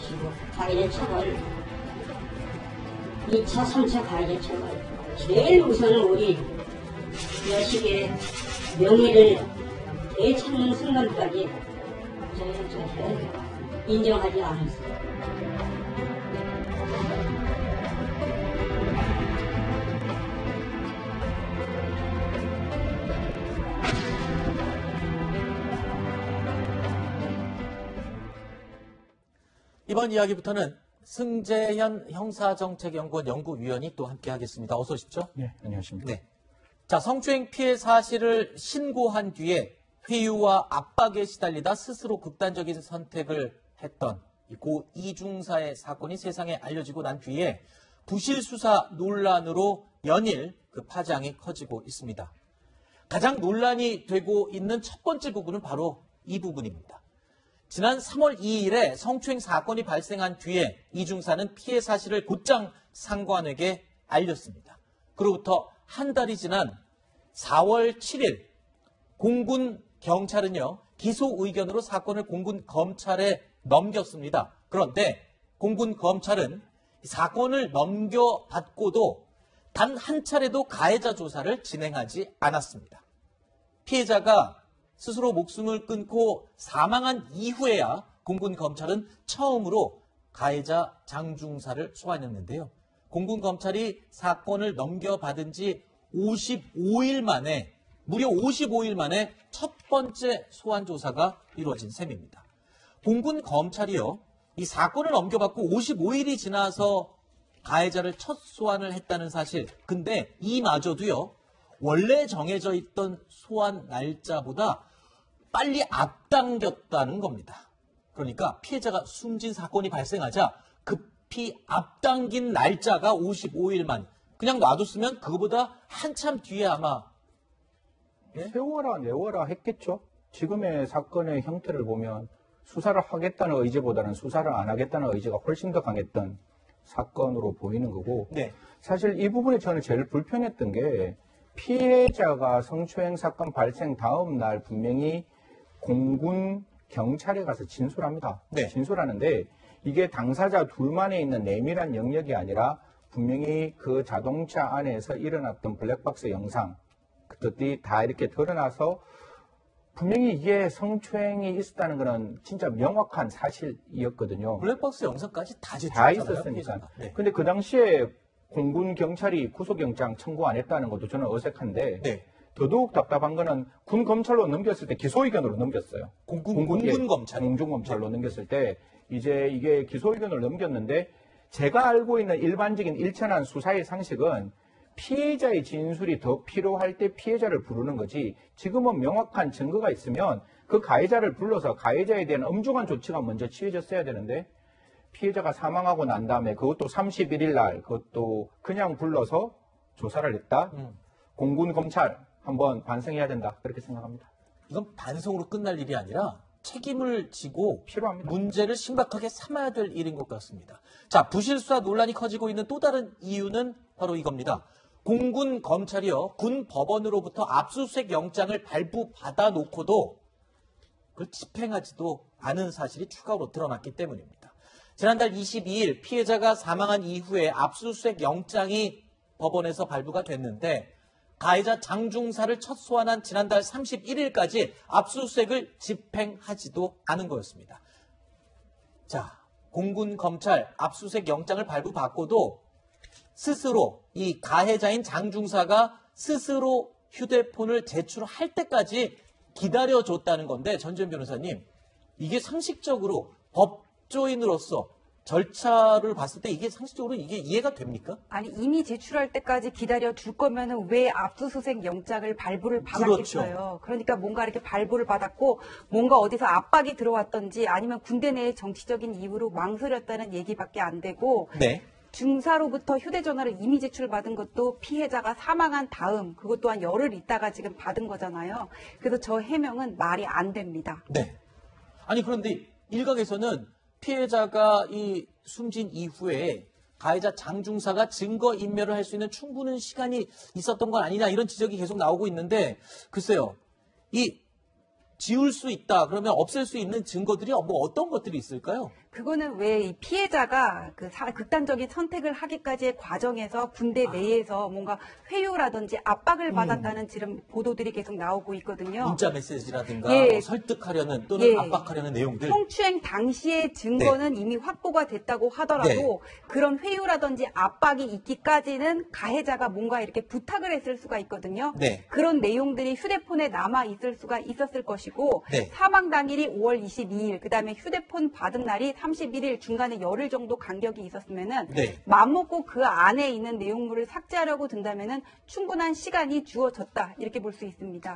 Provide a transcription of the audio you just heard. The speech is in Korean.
지고 가해자 처벌 2차, 3차 가해자 처벌 제일 우선은 우리 여식의 명예를 되찾는 순간까지 저희는 인정하지 않았습니다. 이번 이야기부터는 승재현 형사정책연구원 연구위원이 또 함께 하겠습니다. 어서 오십시오. 네, 안녕하십니까. 네. 자, 성추행 피해 사실을 신고한 뒤에 회유와 압박에 시달리다 스스로 극단적인 선택을 했던 고 이중사의 사건이 세상에 알려지고 난 뒤에 부실 수사 논란으로 연일 그 파장이 커지고 있습니다. 가장 논란이 되고 있는 첫 번째 부분은 바로 이 부분입니다. 지난 3월 2일에 성추행 사건이 발생한 뒤에 이중사는 피해 사실을 곧장 상관에게 알렸습니다. 그로부터 한 달이 지난 4월 7일 공군 경찰은요, 기소 의견으로 사건을 공군 검찰에 넘겼습니다. 그런데 공군 검찰은 사건을 넘겨받고도 단 한 차례도 가해자 조사를 진행하지 않았습니다. 피해자가 스스로 목숨을 끊고 사망한 이후에야 공군 검찰은 처음으로 가해자 장중사를 소환했는데요. 공군 검찰이 사건을 넘겨받은 지 55일 만에, 무려 55일 만에 첫 번째 소환 조사가 이루어진 셈입니다. 공군 검찰이요, 이 사건을 넘겨받고 55일이 지나서 가해자를 첫 소환을 했다는 사실, 근데 이마저도요, 원래 정해져 있던 소환 날짜보다 빨리 앞당겼다는 겁니다. 그러니까 피해자가 숨진 사건이 발생하자 급히 앞당긴 날짜가 55일 만. 그냥 놔뒀으면 그거보다 한참 뒤에 아마 세워라 내워라 했겠죠. 지금의 사건의 형태를 보면 수사를 하겠다는 의지보다는 수사를 안 하겠다는 의지가 훨씬 더 강했던 사건으로 보이는 거고, 네. 사실 이 부분이 저는 제일 불편했던 게 피해자가 성추행 사건 발생 다음 날 분명히 공군 경찰에 가서 진술합니다. 네. 진술하는데 이게 당사자 둘만에 있는 내밀한 영역이 아니라 분명히 그 자동차 안에서 일어났던 블랙박스 영상, 그것들이 다 이렇게 드러나서 분명히 이게 성추행이 있었다는 것은 진짜 명확한 사실이었거든요. 블랙박스 영상까지 다 있었으니까. 네. 근데 그 당시에 공군 경찰이 구속영장 청구 안 했다는 것도 저는 어색한데, 네. 더더욱 답답한 거는 군 검찰로 넘겼을 때 기소 의견으로 넘겼어요. 공군 검찰. 공중 검찰로 넘겼을 때 이제 이게 기소 의견을 넘겼는데, 제가 알고 있는 일반적인 일천한 수사의 상식은 피해자의 진술이 더 필요할 때 피해자를 부르는 거지, 지금은 명확한 증거가 있으면 그 가해자를 불러서 가해자에 대한 엄중한 조치가 먼저 취해졌어야 되는데, 피해자가 사망하고 난 다음에 그것도 31일 날 그것도 그냥 불러서 조사를 했다. 공군 검찰 한번 반성해야 된다, 그렇게 생각합니다. 이건 반성으로 끝날 일이 아니라 책임을 지고 필요합니다. 문제를 심각하게 삼아야 될 일인 것 같습니다. 자, 부실 수사 논란이 커지고 있는 또 다른 이유는 바로 이겁니다. 공군 검찰이요, 군 법원으로부터 압수수색 영장을 발부받아 놓고도 그걸 집행하지도 않은 사실이 추가로 드러났기 때문입니다. 지난달 22일 피해자가 사망한 이후에 압수수색 영장이 법원에서 발부가 됐는데, 가해자 장중사를 첫 소환한 지난달 31일까지 압수수색을 집행하지도 않은 거였습니다. 자, 공군 검찰 압수수색 영장을 발부받고도 스스로 이 가해자인 장중사가 스스로 휴대폰을 제출할 때까지 기다려줬다는 건데, 전지현 변호사님, 이게 상식적으로 법조인으로서 절차를 봤을 때 이게 상식적으로 이게 이해가 됩니까? 아니, 이미 제출할 때까지 기다려 줄 거면은 왜 압수수색 영장을 발부를 받았겠어요. 그렇죠. 그러니까 뭔가 이렇게 발부를 받았고 뭔가 어디서 압박이 들어왔던지 아니면 군대 내의 정치적인 이유로 망설였다는 얘기밖에 안 되고, 네. 중사로부터 휴대전화를 이미 제출받은 것도 피해자가 사망한 다음, 그것 또한 열흘 있다가 지금 받은 거잖아요. 그래서 저 해명은 말이 안 됩니다. 네. 아니, 그런데 일각에서는 피해자가 이 숨진 이후에 가해자 장중사가 증거인멸을 할 수 있는 충분한 시간이 있었던 건 아니냐, 이런 지적이 계속 나오고 있는데, 글쎄요, 이 지울 수 있다 그러면 없앨 수 있는 증거들이 뭐 어떤 것들이 있을까요? 그거는 왜 이 피해자가 그 극단적인 선택을 하기까지의 과정에서 군대 내에서 뭔가 회유라든지 압박을 받았다는 지금 보도들이 계속 나오고 있거든요. 문자 메시지라든가 예. 뭐 설득하려는 또는 예. 압박하려는 내용들. 성추행 당시의 증거는 이미 확보가 됐다고 하더라도 네. 그런 회유라든지 압박이 있기까지는 가해자가 뭔가 이렇게 부탁을 했을 수가 있거든요. 네. 그런 내용들이 휴대폰에 남아 있을 수가 있었을 것이고 네. 사망 당일이 5월 22일, 그다음에 휴대폰 받은 날이 31일 중간에 열흘 정도 간격이 있었으면은 네. 맘먹고 그 안에 있는 내용물을 삭제하려고 든다면은 충분한 시간이 주어졌다 이렇게 볼 수 있습니다.